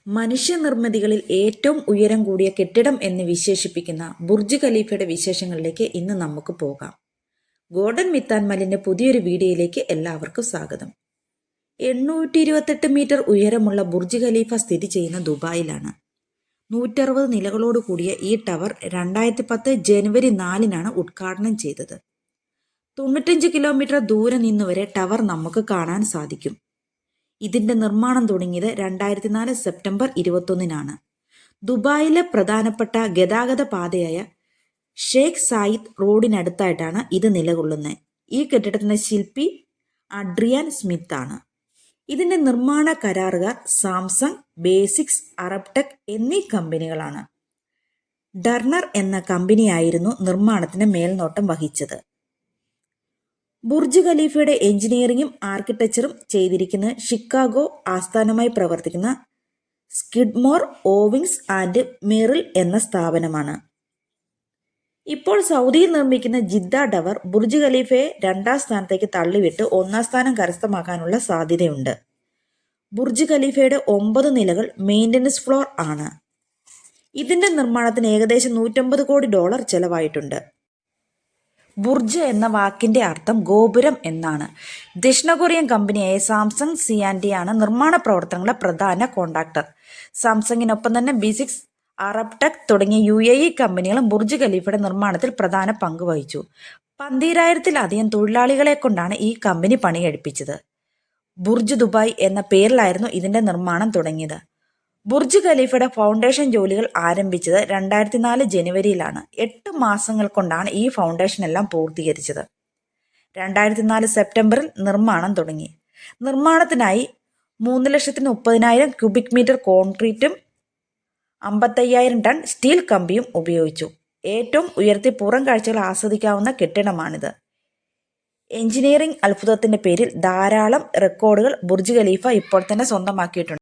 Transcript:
മനുഷ്യനിർമ്മിതികളിൽ ഏറ്റവും ഉയരം കൂടിയ കെട്ടിടം എന്ന് വിശേഷിപ്പിക്കുന്ന ബുർജ് ഖലീഫയുടെ വിശേഷങ്ങളിലേക്ക് ഇന്ന് നമുക്ക് പോകാം. ഗോർഡൻ മിത്താൻമലിൻ്റെ പുതിയൊരു വീഡിയോയിലേക്ക് എല്ലാവർക്കും സ്വാഗതം. 828 മീറ്റർ ഉയരമുള്ള ബുർജ് ഖലീഫ സ്ഥിതി ചെയ്യുന്ന ദുബായിലാണ്. 160 നിലകളോട് കൂടിയ ഈ ടവർ 2010 ജനുവരി 4 ഉദ്ഘാടനം ചെയ്തത്. 95 കിലോമീറ്റർ ദൂരെ നിന്നുവരെ ടവർ നമുക്ക് കാണാൻ സാധിക്കും. ഇതിന്റെ നിർമ്മാണം തുടങ്ങിയത് 2004 സെപ്റ്റംബർ 21 ദുബായിലെ പ്രധാനപ്പെട്ട ഗതാഗത പാതയായ ഷേഖ് സായിദ് റോഡിനടുത്തായിട്ടാണ് ഇത് നിലകൊള്ളുന്നത്. ഈ കെട്ടിടത്തിന്റെ ശില്പി അഡ്രിയാൻ സ്മിത്ത് ആണ്. ഇതിന്റെ നിർമ്മാണ കരാറുകാർ സാംസങ്, ബേസിക്സ്, അറബ്ടെക് എന്നീ കമ്പനികളാണ്. ഡർണർ എന്ന കമ്പനിയായിരുന്നു നിർമ്മാണത്തിന് മേൽനോട്ടം വഹിച്ചത്. ബുർജ് ഖലീഫയുടെ എഞ്ചിനീയറിംഗും ആർക്കിടെക്ചറും ചെയ്തിരിക്കുന്നത് ഷിക്കാഗോ ആസ്ഥാനമായി പ്രവർത്തിക്കുന്ന സ്കിഡ്മോർ, ഓവിങ്സ് ആൻഡ് മെറിൽ എന്ന സ്ഥാപനമാണ്. ഇപ്പോൾ സൗദിയിൽ നിർമ്മിക്കുന്ന ജിദ്ദ ടവർ ബുർജ് ഖലീഫയെ 2ാം സ്ഥാനത്തേക്ക് തള്ളിവിട്ട് 1ാം സ്ഥാനം കരസ്ഥമാക്കാനുള്ള സാധ്യതയുണ്ട്. ബുർജ് ഖലീഫയുടെ 9 നിലകൾ മെയിൻ്റനൻസ് ഫ്ലോർ ആണ്. ഇതിന്റെ നിർമ്മാണത്തിന് ഏകദേശം $150 കോടി ചെലവായിട്ടുണ്ട്. ബുർജ് എന്ന വാക്കിന്റെ അർത്ഥം ഗോപുരം എന്നാണ്. ദക്ഷിണ കൊറിയൻ കമ്പനിയായ സാംസങ് സിയാൻഡി ആണ് നിർമ്മാണ പ്രവർത്തനങ്ങളുടെ പ്രധാന കോൺട്രാക്ടർ. സാംസങ്ങിനൊപ്പം തന്നെ ബേസിക്സ്, അറബ്ടെക് തുടങ്ങിയ UAE കമ്പനികളും ബുർജ് ഖലീഫയുടെ നിർമ്മാണത്തിൽ പ്രധാന പങ്ക് വഹിച്ചു. 12,000-ലധികം തൊഴിലാളികളെ കൊണ്ടാണ് ഈ കമ്പനി പണികഴിപ്പിച്ചത്. ബുർജ് ദുബായ് എന്ന പേരിലായിരുന്നു ഇതിന്റെ നിർമ്മാണം തുടങ്ങിയത്. ബുർജ് ഖലീഫയുടെ ഫൗണ്ടേഷൻ ജോലികൾ ആരംഭിച്ചത് 2004 ജനുവരിയിലാണ്. 8 മാസങ്ങൾ കൊണ്ടാണ് ഈ ഫൗണ്ടേഷൻ എല്ലാം പൂർത്തീകരിച്ചത്. 2004 സെപ്റ്റംബറിൽ നിർമ്മാണം തുടങ്ങി. നിർമ്മാണത്തിനായി 3,30,000 ക്യൂബിക് മീറ്റർ കോൺക്രീറ്റും 55,000 ടൺ സ്റ്റീൽ കമ്പിയും ഉപയോഗിച്ചു. ഏറ്റവും ഉയർത്തി പുറം കാഴ്ചകൾ ആസ്വദിക്കാവുന്ന കെട്ടിടമാണിത്. എഞ്ചിനീയറിംഗ് അത്ഭുതത്തിന്റെ പേരിൽ ധാരാളം റെക്കോർഡുകൾ ബുർജ് ഖലീഫ ഇപ്പോൾ തന്നെ സ്വന്തമാക്കിയിട്ടുണ്ട്.